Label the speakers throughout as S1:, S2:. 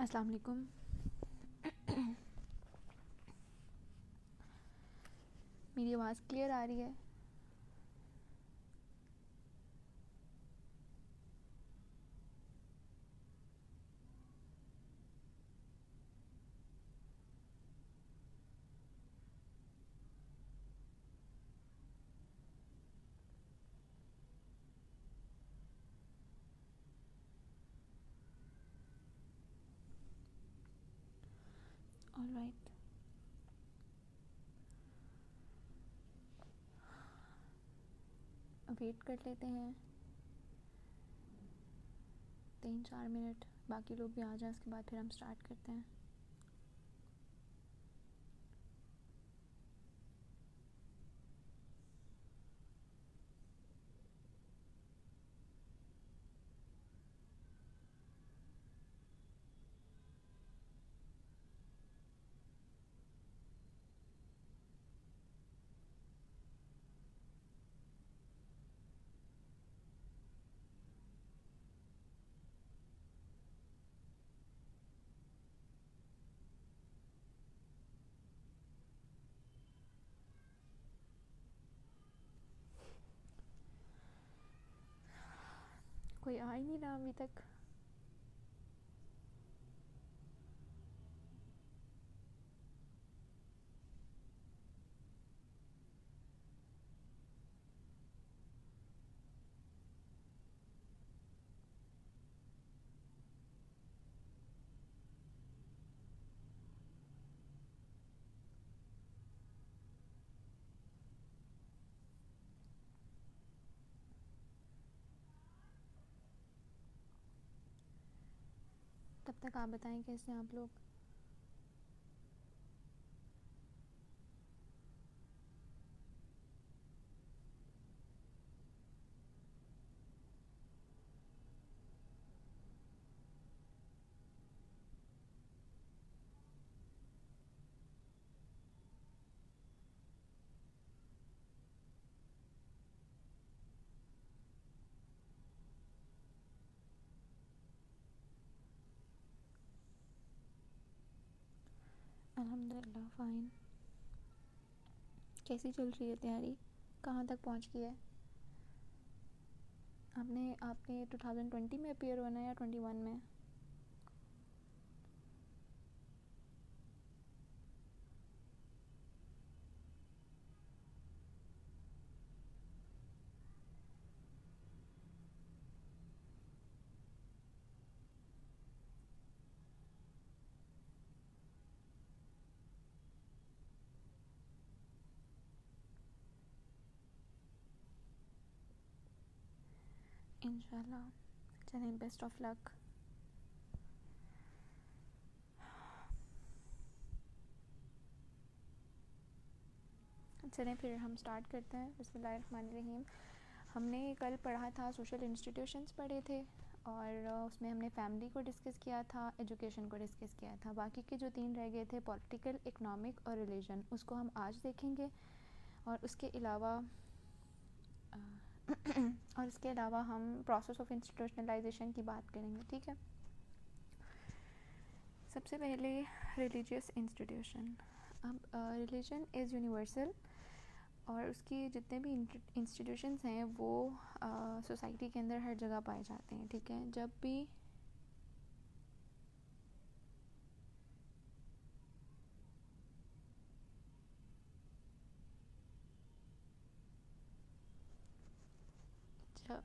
S1: अस्सलाम वालेकुम। मेरी आवाज़ क्लियर आ रही है? ऑलराइट। वेट कर लेते हैं 3-4 मिनट, बाकी लोग भी आ जाएं, उसके बाद फिर हम स्टार्ट करते हैं। कोई आ ही नहीं रहा अभी तक। तब तक आप बताएं कैसे हैं आप लोग? अल्हम्दुलिल्लाह फ़ाइन। कैसी चल रही है तैयारी? कहाँ तक पहुँच गई है? आपने 2020 में अपीयर होना है या 21 में? इंशाल्लाह। चलें, बेस्ट ऑफ लक। चलें फिर हम स्टार्ट करते हैं। बिस्मिल्लाहिर्रहमानिर्रहीम। हमने कल पढ़ा था, सोशल इंस्टीट्यूशंस पढ़े थे, और उसमें हमने फैमिली को डिस्कस किया था, एजुकेशन को डिस्कस किया था। बाकी के जो 3 रह गए थे, पॉलिटिकल, इकोनॉमिक और रिलीजन, उसको हम आज देखेंगे। और उसके अलावा हम प्रोसेस ऑफ इंस्टीट्यूशनलाइजेशन की बात करेंगे। ठीक है। सबसे पहले रिलीजियस इंस्टीट्यूशन। अब रिलीजन इज़ यूनिवर्सल, और उसकी जितने भी इंस्टीट्यूशंस हैं वो सोसाइटी के अंदर हर जगह पाए जाते हैं। ठीक है। जब भी जब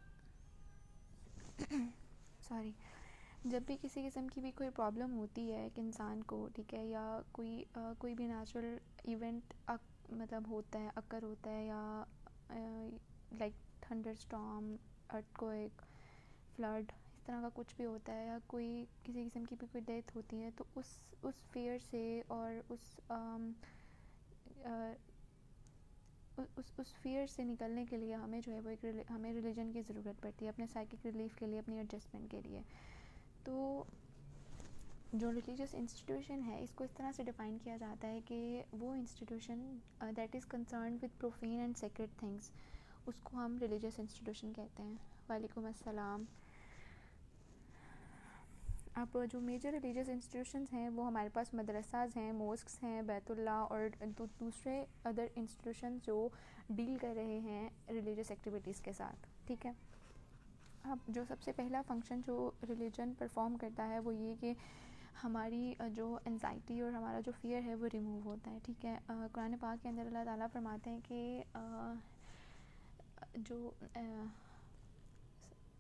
S1: सॉरी जब भी किसी किस्म की भी कोई प्रॉब्लम होती है एक इंसान को, ठीक है, या कोई भी नेचुरल इवेंट मतलब होता है, अकर होता है, या like thunder storm, earthquake, flood, इस तरह का कुछ भी होता है, या कोई किसी किस्म की भी कोई डेथ होती है, तो उस फेयर से और उस फियर से निकलने के लिए हमें जो है वो हमें रिलीजन की ज़रूरत पड़ती है, अपने साइकिक रिलीफ के लिए, अपनी एडजस्टमेंट के लिए। तो जो रिलीजियस इंस्टीट्यूशन है, इसको इस तरह से डिफ़ाइन किया जाता है कि वो institution that is concern with profane and secret things, उसको हम रिलीजियस इंस्टीट्यूशन कहते हैं। वालेकुम अस्सलाम। अब जो मेजर रिलीजियस इंस्टीट्यूशंस हैं वो हमारे पास मदरसाज हैं, मोस्क्स हैं, बैतुल्ला और दूसरे अदर इंस्टीट्यूशन जो डील कर रहे हैं रिलीजियस एक्टिविटीज़ के साथ, ठीक है। अब जो सबसे पहला फंक्शन जो रिलीजन परफॉर्म करता है वो ये कि हमारी जो एंजाइटी और हमारा जो फ़ियर है वो रिमूव होता है, ठीक है। कुरान पाक के अंदर अल्लाह ताला फरमाते हैं कि जो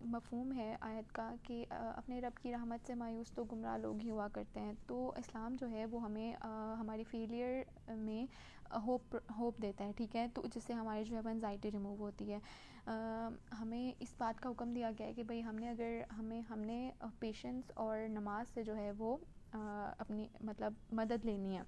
S1: मफ़हूम है आयत का कि अपने रब की रहमत से मायूस तो गुमराह लोग ही हुआ करते हैं। तो इस्लाम जो है वो हमें हमारी फेलियर में होप देता है, ठीक है। तो जिससे हमारी जो है वो एंजाइटी रिमूव होती है। हमें इस बात का हुक्म दिया गया है कि भाई हमने पेशेंस और नमाज से जो है वो अपनी मतलब मदद लेनी है।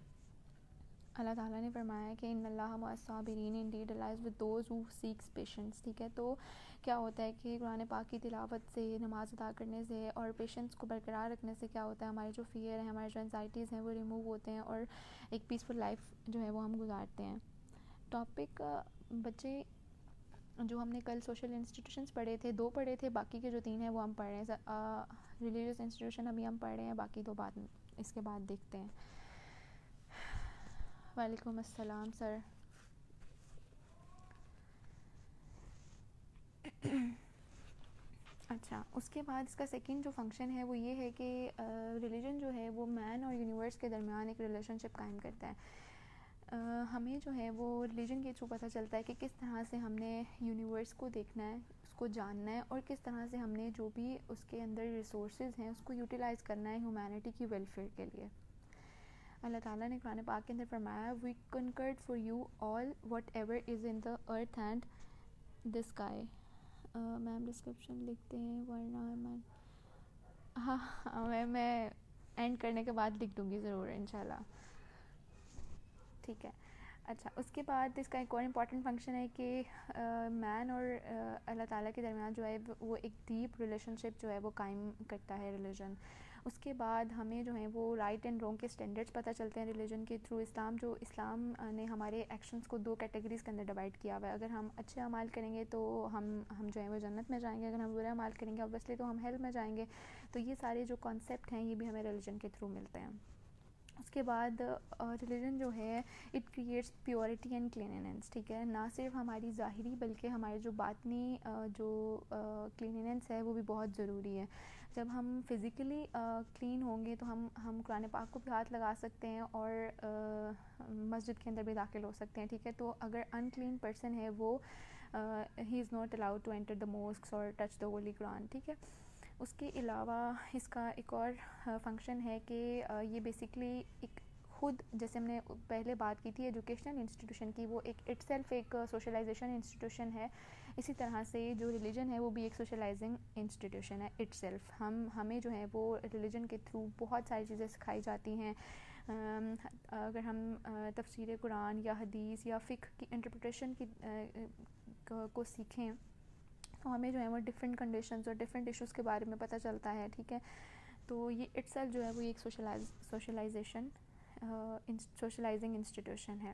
S1: अल्लाह ताला ने फरमाया कि इन्नल्लाह मअस-साबिरीन, इंडीड अल्लाह is with those who seeks patience, ठीक है। तो क्या होता है कि कुरान पाक की तिलावत से, नमाज अदा करने से और पेशेंस को बरकरार रखने से क्या होता है, हमारे जो फ़ियर है, हमारे जो एंजाइटीज़ हैं वो रिमूव होते हैं और एक पीसफुल लाइफ जो है वो हम गुजारते हैं। टॉपिक बच्चे जो हमने कल सोशल इंस्टीट्यूशंस पढ़े थे, 2 पढ़े थे, बाकी के जो 3 हैं वो हम पढ़ रहे हैं। रिलीजियस इंस्टीट्यूशन अभी हम पढ़ रहे हैं, बाकी 2 बाद इसके बाद देखते हैं। वालेकुम अस्सलाम सर। अच्छा, उसके बाद इसका सेकंड जो फंक्शन है वो ये है कि रिलीजन जो है वो मैन और यूनिवर्स के दरमियान एक रिलेशनशिप कायम करता है। हमें जो है वो रिलीजन के थ्रू पता चलता है कि किस तरह से हमने यूनिवर्स को देखना है, उसको जानना है और किस तरह से हमने जो भी उसके अंदर रिसोर्सेज हैं उसको यूटिलाइज़ करना है ह्यूमैनिटी की वेलफेयर के लिए। अल्लाह ताला ने कुरान पाक के अंदर फरमाया, we conquered for you all whatever is in the earth and the sky. Ma'am description लिखते हैं वरना मैं हाँ मैं एंड करने के बाद लिख दूँगी ज़रूर इंशाल्लाह, ठीक है। अच्छा, उसके बाद इसका एक और इम्पॉर्टेंट फंक्शन है कि मैन और अल्लाह ताला के दरमियान जो है वो एक डीप रिलेशनशिप जो है वो कायम करता है रिलीजन। उसके बाद हमें जो है वो राइट एंड रॉन्ग के स्टैंडर्ड्स पता चलते हैं रिलीजन के थ्रू। इस्लाम ने हमारे एक्शंस को 2 कैटेगरीज़ के अंदर डिवाइड किया हुआ है। अगर हम अच्छे अमाल करेंगे तो हम जो है वो जन्नत में जाएंगे, अगर हम बुरे अमाल करेंगे ऑब्वियसली तो हम हेल में जाएंगे। तो ये सारे जो कॉन्सेप्ट हैं ये भी हमें रिलीजन के थ्रू मिलते हैं। उसके बाद रिलीजन जो है इट क्रिएट्स प्योरिटी एंड क्लीनिनेंस, ठीक है। ना सिर्फ हमारी ज़ाहिरी बल्कि हमारे जो बातनी जो क्लीनिनेंस है वो भी बहुत ज़रूरी है। जब हम फिज़िकली क्लीन होंगे तो हम कुरान पाक को भी हाथ लगा सकते हैं और मस्जिद के अंदर भी दाखिल हो सकते हैं, ठीक है। तो अगर अनक्लीन पर्सन है वो he is not allowed to enter the mosques और टच द होली कुरान, ठीक है। उसके अलावा इसका एक और फंक्शन है कि ये बेसिकली एक खुद जैसे हमने पहले बात की थी एजुकेशनल इंस्टीट्यूशन की, वो एक इटसेल्फ एक सोशलाइजेशन इंस्टीट्यूशन है। इसी तरह से जो रिलीजन है वो भी एक सोशलाइजिंग इंस्टीट्यूशन है इटसेल्फ। हमें जो है वो रिलीजन के थ्रू बहुत सारी चीज़ें सिखाई जाती हैं। अगर हम तफसीर कुरान या हदीस या फ़िक़्ह की इंटरप्रिटेशन को सीखें तो हमें जो है वो डिफरेंट कंडीशंस और डिफरेंट इश्यूज़ के बारे में पता चलता है, ठीक है। तो ये इटसेल्फ जो है वो एक सोशलाइजिंग इंस्टीट्यूशन है।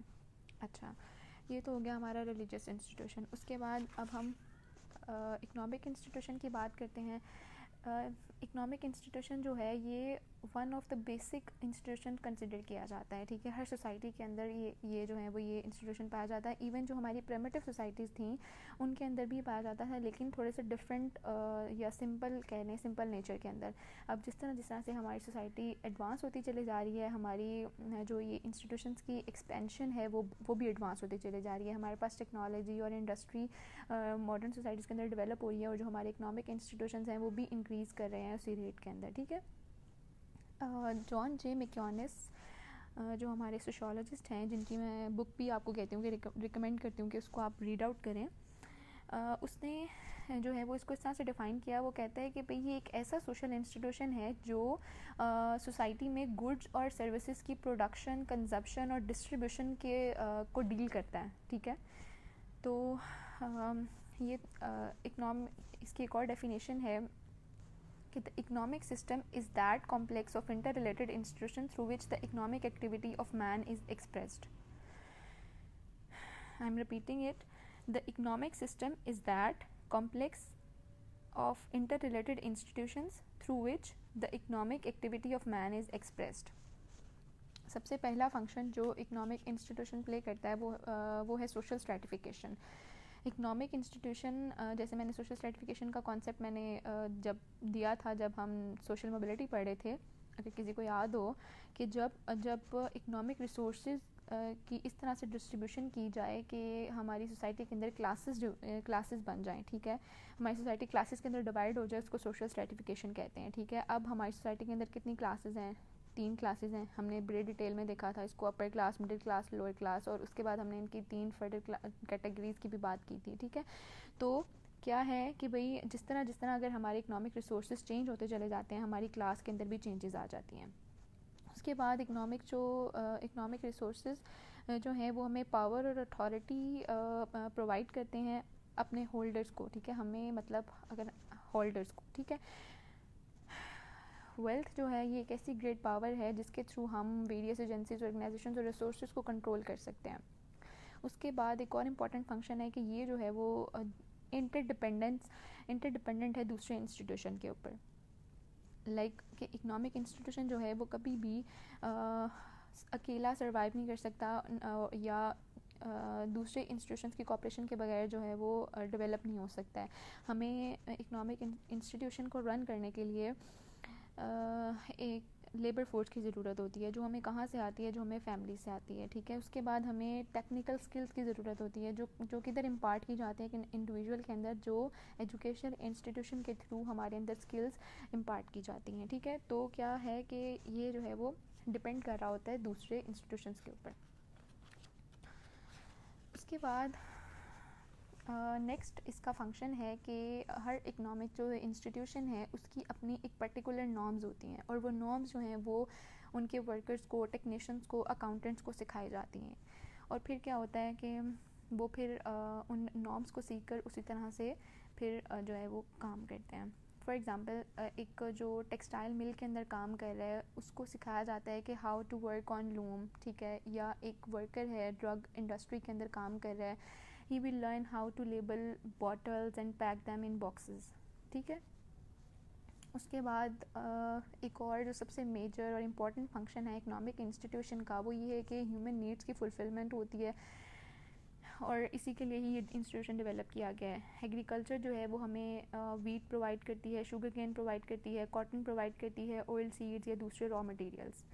S1: अच्छा, ये तो हो गया हमारा रिलीजियस इंस्टीट्यूशन। उसके बाद अब हम इकनॉमिक इंस्टीट्यूशन की बात करते हैं। इकनॉमिक इंस्टीट्यूशन जो है ये one of the basic institution consider किया जाता है, ठीक है। हर सोसाइटी के अंदर ये जो है वो ये इंस्टीट्यूशन पाया जाता है। इवन जो हमारी प्रिमिटिव सोसाइटीज़ थी उनके अंदर भी पाया जाता है, लेकिन थोड़े से डिफरेंट या सिंपल कह लें, सिंपल नेचर के अंदर। अब जिस तरह से हमारी सोसाइटी एडवांस होती चली जा रही है, हमारी जो ये इंस्टीट्यूशंस की एक्सपेंशन है वो भी एडवांस होती चली जा रही है। हमारे पास टेक्नोलॉजी और इंडस्ट्री मॉडर्न सोसाइटीज़ के अंदर डेवलप हो रही है और जो हमारे इकनॉमिक इंस्टीट्यूशंस हैं वो भी इंक्रीज़ कर रहे हैं उसी रेट के अंदर, ठीक है। जॉन जे मैक्योनिस जो हमारे सोशियोलॉजिस्ट हैं, जिनकी मैं बुक भी आपको कहती हूँ कि रिकमेंड करती हूँ कि उसको आप रीड आउट करें। उसने जो है वो इसको इस तरह से डिफ़ाइन किया। वो कहता है कि भाई ये एक ऐसा सोशल इंस्टीट्यूशन है जो सोसाइटी में गुड्स और सर्विसेज की प्रोडक्शन, कंजप्शन और डिस्ट्रीब्यूशन के को डील करता है, ठीक है। तो ये इसकी एक और डेफिनेशन है कि the economic system is that complex of interrelated institutions through which the economic activity of man is expressed. I am repeating it. The economic system is that complex of interrelated institutions through which the economic activity of man is expressed. सबसे पहला function जो economic institution play करता है वो है social stratification. Economic institution, जैसे मैंने social stratification का कॉन्सेप्ट मैंने जब दिया था जब हम सोशल मोबिलिटी पढ़ रहे थे, अगर किसी को याद हो, कि जब इकोनॉमिक रिसोर्सेज की इस तरह से डिस्ट्रीब्यूशन की जाए कि हमारी सोसाइटी के अंदर क्लासेस बन जाएं, ठीक है, हमारी सोसाइटी क्लासेस के अंदर डिवाइड हो जाए, उसको सोशल स्ट्रैटिफिकेशन कहते हैं, ठीक है। अब हमारी सोसाइटी के अंदर कितनी क्लासेस हैं? 3 क्लासेस हैं। हमने बड़े डिटेल में देखा था इसको, upper class, middle class, lower class, और उसके बाद हमने इनकी 3 फर्दर कैटेगरीज़ की भी बात की थी, ठीक है। तो क्या है कि भाई जिस तरह अगर हमारे इकोनॉमिक रिसोर्सेज चेंज होते चले जाते हैं, हमारी क्लास के अंदर भी चेंजेस आ जाती हैं। उसके बाद इकोनॉमिक रिसोर्सेज जो हैं वो हमें पावर और अथॉरिटी प्रोवाइड करते हैं अपने होल्डर्स को, ठीक है, हमें मतलब अगर होल्डर्स को, ठीक है। वेल्थ जो है ये एक ऐसी ग्रेट पावर है जिसके थ्रू हम वेरियस एजेंसीज, ऑर्गेनाइजेशंस और रिसोर्सेज को कंट्रोल कर सकते हैं। उसके बाद एक और इम्पॉर्टेंट फंक्शन है कि ये जो है वो इंटरडिपेंडेंट है दूसरे इंस्टीट्यूशन के ऊपर। लाइक कि इकोनॉमिक इंस्टीट्यूशन जो है वो कभी भी अकेला सर्वाइव नहीं कर सकता या दूसरे इंस्टीट्यूशंस की कॉपरेशन के बगैर जो है वो डेवलप नहीं हो सकता है। हमें इकोनॉमिक इंस्टीट्यूशन को रन करने के लिए एक लेबर फोर्स की ज़रूरत होती है, जो हमें कहाँ से आती है? जो हमें फैमिली से आती है, ठीक है। उसके बाद हमें टेक्निकल स्किल्स की ज़रूरत होती है जो किधर इम्पार्ट की जाती है कि इंडिविजुअल के अंदर, जो एजुकेशन इंस्टीट्यूशन के थ्रू हमारे अंदर स्किल्स इम्पार्ट की जाती हैं, ठीक है। तो क्या है कि ये जो है वो डिपेंड कर रहा होता है दूसरे इंस्टीट्यूशंस के ऊपर। उसके बाद नेक्स्ट इसका फंक्शन है कि हर इकोनॉमिक जो इंस्टीट्यूशन है उसकी अपनी एक पर्टिकुलर नॉर्म्स होती हैं, और वो नॉर्म्स जो हैं वो उनके वर्कर्स को, टेक्नीशियंस को, अकाउंटेंट्स को सिखाई जाती हैं। और फिर क्या होता है कि वो फिर उन नॉर्म्स को सीख कर उसी तरह से फिर जो है वो काम करते हैं। फॉर एग्ज़ाम्पल एक जो टेक्सटाइल मिल के अंदर काम कर रहा है उसको सिखाया जाता है कि how to work on loom, ठीक है। या एक वर्कर है ड्रग इंडस्ट्री के अंदर काम कर रहा है, he will learn how to label bottles and pack them in boxes, ठीक है। उसके बाद एक और जो सबसे मेजर और इम्पॉर्टेंट फंक्शन है इकोनॉमिक इंस्टीट्यूशन का, वो ये है कि ह्यूमन नीड्स की फुलफिलमेंट होती है, और इसी के लिए ही ये इंस्टीट्यूशन डेवलप किया गया है। एग्रीकल्चर जो है वो हमें वीट प्रोवाइड करती है, शुगर केन प्रोवाइड करती है, कॉटन प्रोवाइड करती है, ऑयल सीड्स या दूसरे रॉ मटेरियल्स।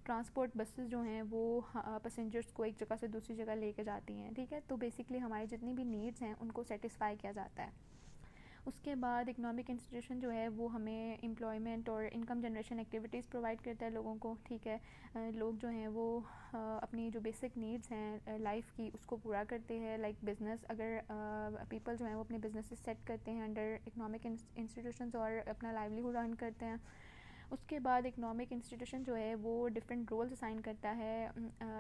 S1: ट्रांसपोर्ट बसेस जो हैं वो पैसेंजर्स को एक जगह से दूसरी जगह लेके जाती हैं, ठीक है। तो बेसिकली हमारी जितनी भी नीड्स हैं उनको सेटिस्फाई किया जाता है। उसके बाद इकोनॉमिक इंस्टीट्यूशन जो है वो हमें एम्प्लॉयमेंट और इनकम जनरेशन एक्टिविटीज़ प्रोवाइड करता है लोगों को, ठीक है। लोग जो हैं वो अपनी जो बेसिक नीड्स हैं लाइफ की उसको पूरा करते हैं। लाइक बिज़नेस, अगर पीपल जो हैं वो अपने बिजनेस सेट करते हैं अंडर इकोनॉमिक इंस्टीट्यूशंस और अपना लाइवलीहुड अर्न करते हैं। उसके बाद इकोनॉमिक इंस्टीट्यूशन जो है वो डिफरेंट रोल्स असाइन करता है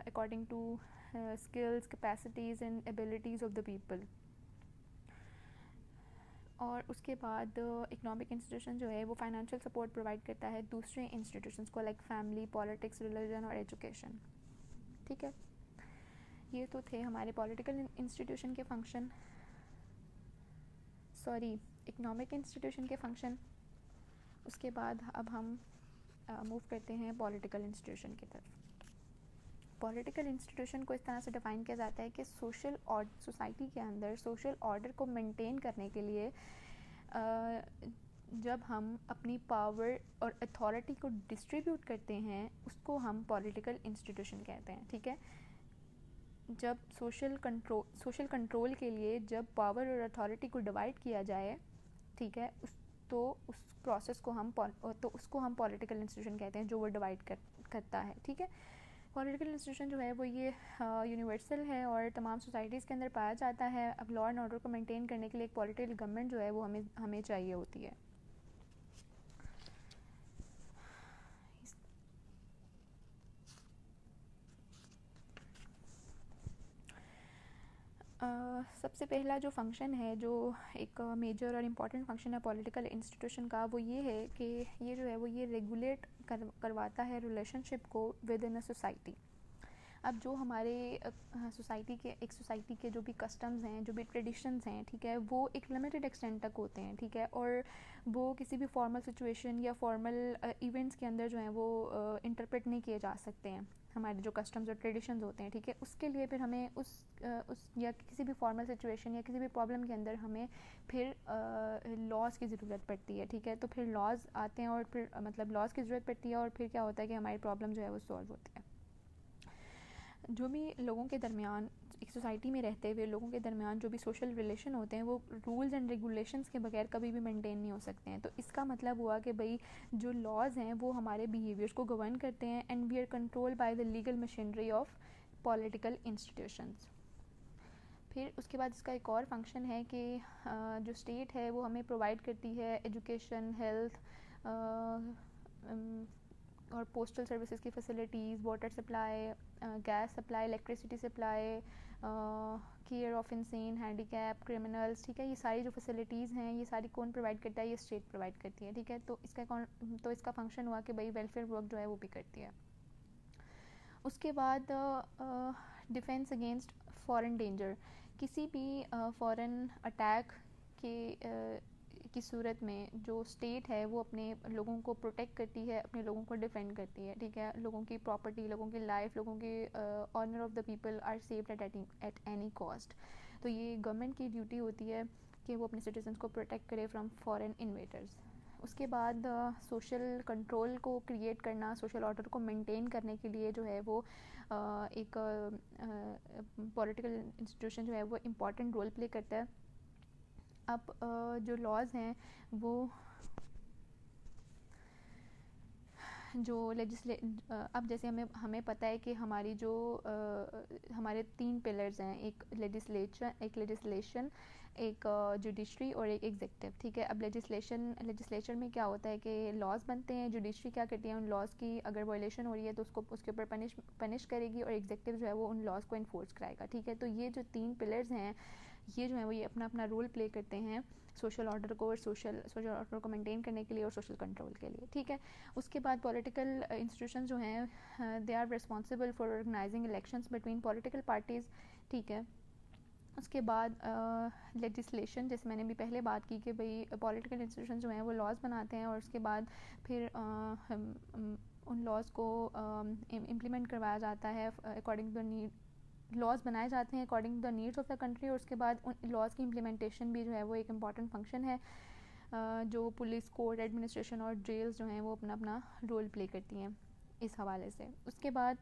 S1: according to skills, capacities and abilities of the people. और उसके बाद इकोनॉमिक इंस्टीट्यूशन जो है वो फाइनेंशियल सपोर्ट प्रोवाइड करता है दूसरे इंस्टीट्यूशंस को, लाइक फैमिली, पॉलिटिक्स, रिलीजन और एजुकेशन, ठीक है। ये तो थे हमारे पॉलिटिकल इंस्टीट्यूशन के फंक्शन, सॉरी इकोनॉमिक इंस्टीट्यूशन के फंक्शन। उसके बाद अब हम मूव करते हैं पॉलिटिकल इंस्टीट्यूशन की तरफ। पॉलिटिकल इंस्टीट्यूशन को इस तरह से डिफ़ाइन किया जाता है कि सोसाइटी के अंदर सोशल ऑर्डर को मेंटेन करने के लिए जब हम अपनी पावर और अथॉरिटी को डिस्ट्रीब्यूट करते हैं उसको हम पॉलिटिकल इंस्टीट्यूशन कहते हैं, ठीक है। जब सोशल कंट्रोल के लिए जब पावर और अथॉरिटी को डिवाइड किया जाए, ठीक है, उस प्रोसेस को उसको हम पॉलिटिकल इंस्टीट्यूशन कहते हैं, जो वो डिवाइड करता है, ठीक है। पॉलिटिकल इंस्टीट्यूशन जो है वो ये यूनिवर्सल है और तमाम सोसाइटीज़ के अंदर पाया जाता है। अब लॉ एंड ऑर्डर को मेंटेन करने के लिए एक पॉलिटिकल गवर्नमेंट जो है वो हमें चाहिए होती है। सबसे पहला जो फंक्शन है, जो एक मेजर और इम्पॉर्टेंट फंक्शन है पॉलिटिकल इंस्टीट्यूशन का, वो ये है कि ये जो है वो ये रेगुलेट करवाता है रिलेशनशिप को विद इन अ सोसाइटी। अब जो हमारे सोसाइटी के जो भी कस्टम्स हैं, जो भी ट्रेडिशंस हैं, ठीक है, वो एक लिमिटेड एक्सटेंट तक होते हैं, ठीक है, और वो किसी भी फॉर्मल सिचुएशन या फॉर्मल इवेंट्स के अंदर जो है वो इंटरप्रेट नहीं किए जा सकते हैं, हमारे जो कस्टम्स और ट्रेडिशंस होते हैं, ठीक है। उसके लिए फिर हमें उस या किसी भी फॉर्मल सिचुएशन या किसी भी प्रॉब्लम के अंदर हमें फिर लॉज की ज़रूरत पड़ती है, ठीक है। तो फिर लॉज आते हैं और फिर मतलब लॉज की ज़रूरत पड़ती है और फिर क्या होता है कि हमारी प्रॉब्लम जो है वो सॉल्व होती है। जो भी लोगों के दरमियान एक सोसाइटी में रहते हुए लोगों के दरमियान जो भी सोशल रिलेशन होते हैं वो रूल्स एंड रेगुलेशंस के बगैर कभी भी मेंटेन नहीं हो सकते हैं। तो इसका मतलब हुआ कि भाई जो लॉज हैं वो हमारे बिहेवियर्स को गवर्न करते हैं and we are control by the legal machinery of political institutions. फिर उसके बाद इसका एक और फंक्शन है कि जो स्टेट है वो हमें प्रोवाइड करती है एजुकेशन, हेल्थ और पोस्टल सर्विसेज की facilities, water supply, gas supply, electricity supply, care of insane, handicap, criminals, ठीक है। ये सारी जो फैसिलिटीज़ हैं ये सारी कौन प्रोवाइड करता है? ये स्टेट प्रोवाइड करती है, ठीक है। तो इसका फंक्शन हुआ कि भाई वेलफेयर वर्क जो है वो भी करती है। उसके बाद डिफेंस अगेंस्ट फॉरेन डेंजर, किसी भी फॉरेन अटैक के की सूरत में जो स्टेट है वो अपने लोगों को प्रोटेक्ट करती है, अपने लोगों को डिफेंड करती है, ठीक है। लोगों की प्रॉपर्टी, लोगों की लाइफ, लोगों के honour of the people are saved at any cost. तो ये गवर्नमेंट की ड्यूटी होती है कि वो अपने सिटीजन्स को प्रोटेक्ट करे फ्रॉम फॉरेन इन्वेडर्स। उसके बाद सोशल कंट्रोल को क्रिएट करना, सोशल ऑर्डर को मेंटेन करने के लिए जो है वो एक पॉलिटिकल इंस्टीट्यूशन जो है वो इम्पॉर्टेंट रोल प्ले करता है। अब जो लॉज हैं वो जो अब जैसे हमें पता है कि हमारी जो हमारे 3 पिलर्स हैं, एक लेजिस्लेशन, एक जुडिशरी और एक एग्जीक्यूटिव, ठीक है। अब लेजिस्लेचर में क्या होता है कि लॉज बनते हैं, जुडिशरी क्या करती है उन लॉज की अगर वायलेशन हो रही है तो उसके ऊपर पनिश करेगी और एग्जीक्यूटिव जो है वो उन लॉज को इन्फोर्स कराएगा, ठीक है। तो ये जो 3 पिलर्स हैं ये जो है वो ये अपना अपना रोल प्ले करते हैं सोशल ऑर्डर को और सोशल ऑर्डर को मेंटेन करने के लिए और सोशल कंट्रोल के लिए, ठीक है। उसके बाद पॉलिटिकल इंस्टीट्यूशन जो हैं they are responsible for organising elections between political parties, ठीक है। उसके बाद लेजिस्लेशन, जैसे मैंने भी पहले बात की कि भाई पॉलिटिकल इंस्टीट्यूशन जो हैं वो लॉज बनाते हैं और उसके बाद फिर उन लॉज को इम्प्लीमेंट करवाया जाता है according to the need. Laws बनाए जाते हैं according to the needs of the country और उसके बाद उन लॉज की इम्प्लीमेंटेशन भी जो है वो एक इम्पॉर्टेंट फंक्शन है। जो पुलिस, कोर्ट, एडमिनिस्ट्रेशन और जेल्स जो हैं वो अपना अपना रोल प्ले करती हैं इस हवाले से। उसके बाद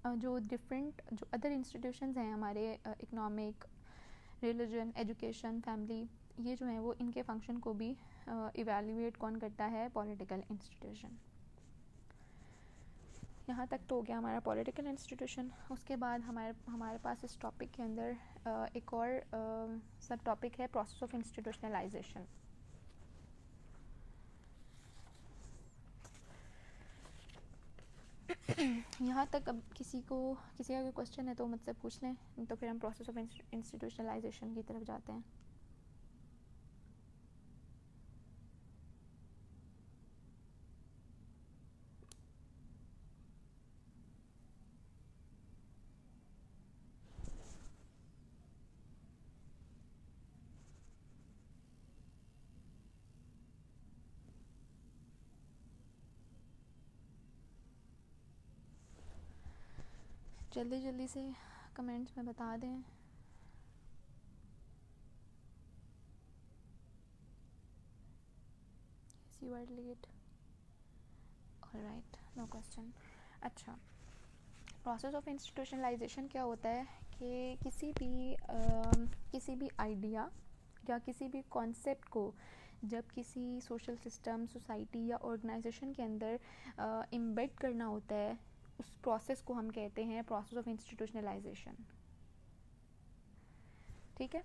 S1: जो अदर इंस्टीट्यूशंस हैं हमारे इकोनॉमिक, रिलीजन, एजुकेशन, फैमिली, ये जो हैं वो इनके फंक्शन को भी इवैल्यूएट कौन करता है? Political institution. यहाँ तक तो हो गया हमारा पॉलिटिकल इंस्टीट्यूशन। उसके बाद हमारे पास इस टॉपिक के अंदर एक और सब टॉपिक है प्रोसेस ऑफ इंस्टीट्यूशनलाइजेशन। यहाँ तक अब किसी का कोई क्वेश्चन है तो मुझसे पूछ लें, तो फिर हम प्रोसेस ऑफ इंस्टीट्यूशनलाइजेशन की तरफ जाते हैं। जल्दी जल्दी से कमेंट्स में बता दें। You are late, alright, no question. अच्छा, प्रोसेस ऑफ इंस्टीट्यूशनलाइजेशन क्या होता है कि किसी भी आइडिया या किसी भी कॉन्सेप्ट को जब किसी सोशल सिस्टम, सोसाइटी या ऑर्गेनाइजेशन के अंदर इम्बेड करना होता है, उस प्रोसेस को हम कहते हैं प्रोसेस ऑफ इंस्टीट्यूशनलाइजेशन, ठीक है।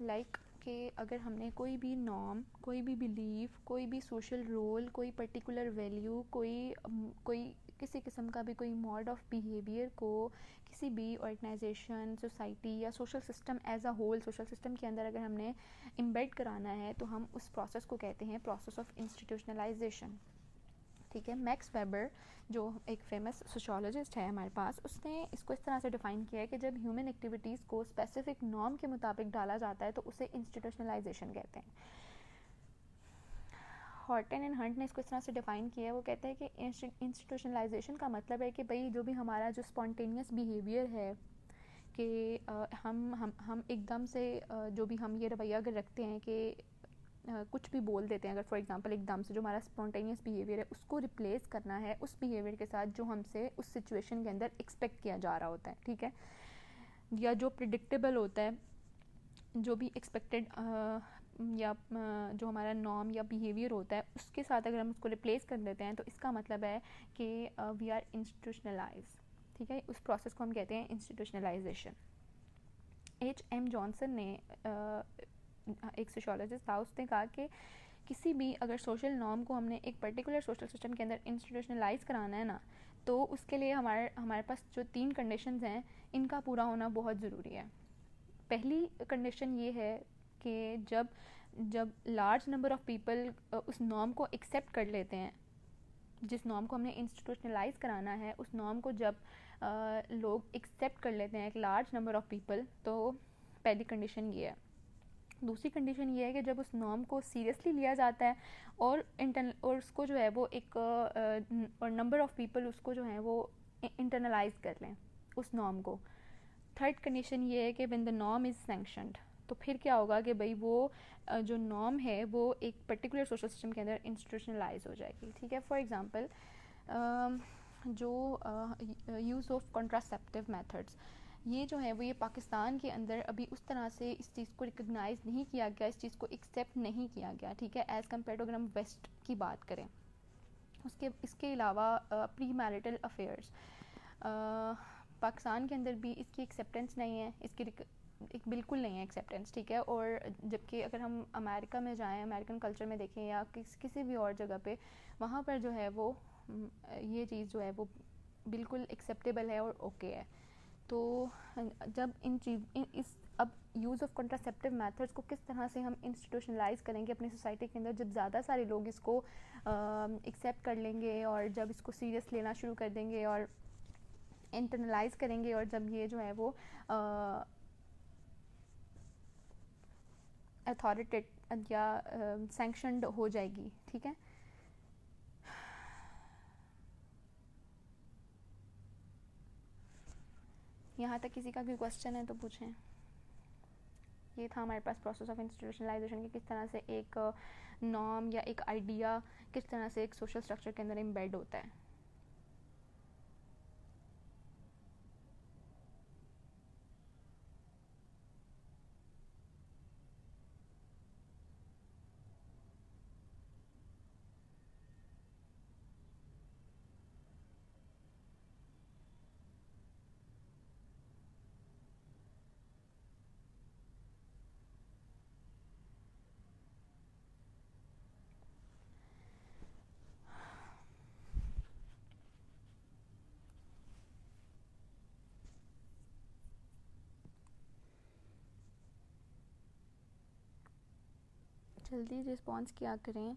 S1: लाइक कि अगर हमने कोई भी नॉर्म, कोई भी बिलीफ, कोई भी सोशल रोल, कोई पर्टिकुलर वैल्यू, कोई किसी किस्म का भी कोई मोड ऑफ बिहेवियर को किसी भी ऑर्गेनाइजेशन, सोसाइटी या social system as a whole, social system के अंदर अगर हमने इम्बेड कराना है तो हम उस प्रोसेस को कहते हैं प्रोसेस ऑफ इंस्टीट्यूशनलाइजेशन, ठीक है। मैक्स वेबर जो एक फेमस सोशियोलॉजिस्ट है हमारे पास, उसने इसको इस तरह से डिफ़ाइन किया है कि जब ह्यूमन एक्टिविटीज़ को स्पेसिफिक नॉर्म के मुताबिक डाला जाता है तो उसे इंस्टीट्यूशनलाइजेशन कहते हैं। हॉर्टन एंड हंट ने इसको इस तरह से डिफ़ाइन किया है, वो कहते हैं कि इंस्टीट्यूशनलाइजेशन का मतलब है कि भाई जो भी हमारा जो स्पॉन्टेनियस बिहेवियर है कि हम एकदम से जो भी हम ये रवैया अगर रखते हैं कि कुछ भी बोल देते हैं, अगर फॉर एग्जांपल एकदम से जो हमारा स्पॉन्टेनियस बिहेवियर है उसको रिप्लेस करना है उस बिहेवियर के साथ जो हमसे उस सिचुएशन के अंदर एक्सपेक्ट किया जा रहा होता है, ठीक है, या जो प्रिडिक्टेबल होता है, जो भी एक्सपेक्टेड या जो हमारा नॉर्म या बिहेवियर होता है उसके साथ अगर हम उसको रिप्लेस कर देते हैं तो इसका मतलब है कि वी आर इंस्टीट्यूशनलाइज, ठीक है। उस प्रोसेस को हम कहते हैं इंस्टीट्यूशनलाइजेशन। H.M. जॉनसन ने एक सोशियोलॉजिस्ट था, उसने कहा कि किसी भी अगर सोशल नॉर्म को हमने एक पर्टिकुलर सोशल सिस्टम के अंदर इंस्टीट्यूशनलाइज कराना है ना, तो उसके लिए हमारे पास जो 3 कंडीशंस हैं इनका पूरा होना बहुत ज़रूरी है। पहली कंडीशन ये है कि जब लार्ज नंबर ऑफ़ पीपल उस नॉर्म को एक्सेप्ट कर लेते हैं, जिस नॉर्म को हमने इंस्टीट्यूशनलाइज कराना है उस नॉर्म को जब लोग एक्सेप्ट कर लेते हैं, एक लार्ज नंबर ऑफ़ पीपल, तो पहली कंडीशन ये है। दूसरी कंडीशन ये है कि जब उस नॉर्म को सीरियसली लिया जाता है और उसको जो है वो एक और नंबर ऑफ़ पीपल उसको जो है वो इंटरनलाइज कर लें उस नॉर्म को। थर्ड कंडीशन ये है कि when the norm is sanctioned, तो फिर क्या होगा कि भाई वो जो नॉर्म है वो एक पर्टिकुलर सोशल सिस्टम के अंदर इंस्टीट्यूशनलाइज हो जाएगी, ठीक है। फॉर एग्जांपल जो यूज़ ऑफ कॉन्ट्रासेप्टिव मेथड्स, ये जो है वो ये पाकिस्तान के अंदर अभी उस तरह से इस चीज़ को रिकग्नाइज़ नहीं किया गया, इस चीज़ को एक्सेप्ट नहीं किया गया, ठीक है, एज़ कम्पेयर टू अगर हम वेस्ट की बात करें। इसके अलावा प्री मैरिटल अफेयर्स, पाकिस्तान के अंदर भी इसकी एक्सेप्टेंस नहीं है, इसकी एक बिल्कुल नहीं है एक्सेप्टेंस, ठीक है। और जबकि अगर हम अमेरिका में जाएं, अमेरिकन कल्चर में देखें या किसी भी और जगह पे, वहाँ पर जो है वो ये चीज़ जो है वो बिल्कुल एक्सेप्टेबल है और ओके है। तो जब इस अब यूज़ ऑफ कॉन्ट्रासेप्टिव मेथड्स को किस तरह से हम इंस्टीट्यूशनलाइज करेंगे अपनी सोसाइटी के अंदर, जब ज़्यादा सारे लोग इसको एक्सेप्ट कर लेंगे और जब इसको सीरियस लेना शुरू कर देंगे और इंटरनलाइज करेंगे, और जब ये जो है वो अथॉरिटेट या सैंक्शनड हो जाएगी, ठीक है। यहाँ तक किसी का कोई क्वेश्चन है तो पूछें। ये था हमारे पास प्रोसेस ऑफ इंस्टीट्यूशनलाइजेशन, की किस तरह से एक नॉर्म या एक आइडिया किस तरह से एक सोशल स्ट्रक्चर के अंदर एम्बेड होता है। जल्दी रिस्पॉन्स किया करें,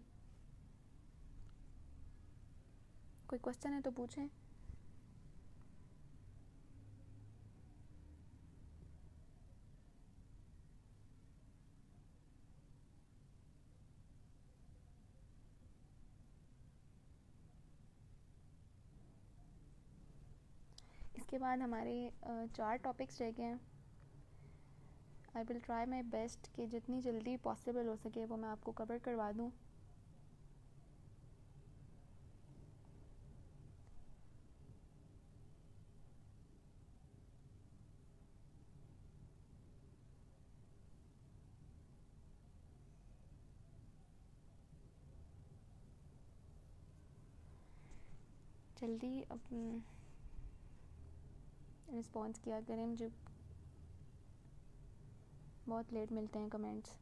S1: कोई क्वेश्चन है तो पूछें। इसके बाद हमारे 4 टॉपिक्स रह गए हैं। I will try my best कि जितनी जल्दी पॉसिबल हो सके वो मैं आपको कवर करवा दूँ। जल्दी रिस्पॉन्स किया करें, मुझे बहुत लेट मिलते हैं comments.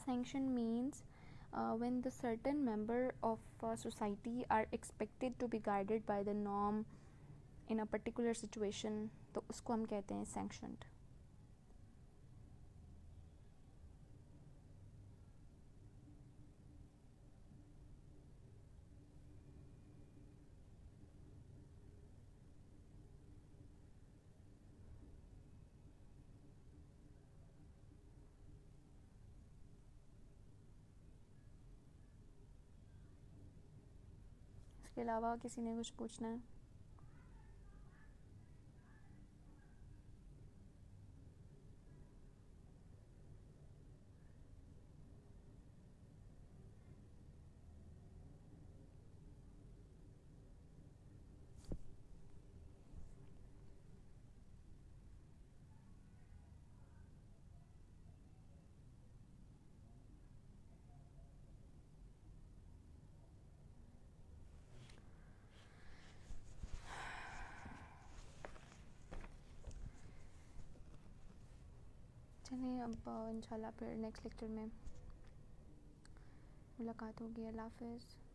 S1: Sanction means when the certain member of society are expected to be guided by the norm in a particular situation, तो उसको हम कहते हैं sanctioned. इसके अलावा किसी ने कुछ पूछना है? चलिए अब इंशाल्लाह फिर नेक्स्ट लेक्चर में मुलाकात होगी. अल्लाह हाफ़िज़.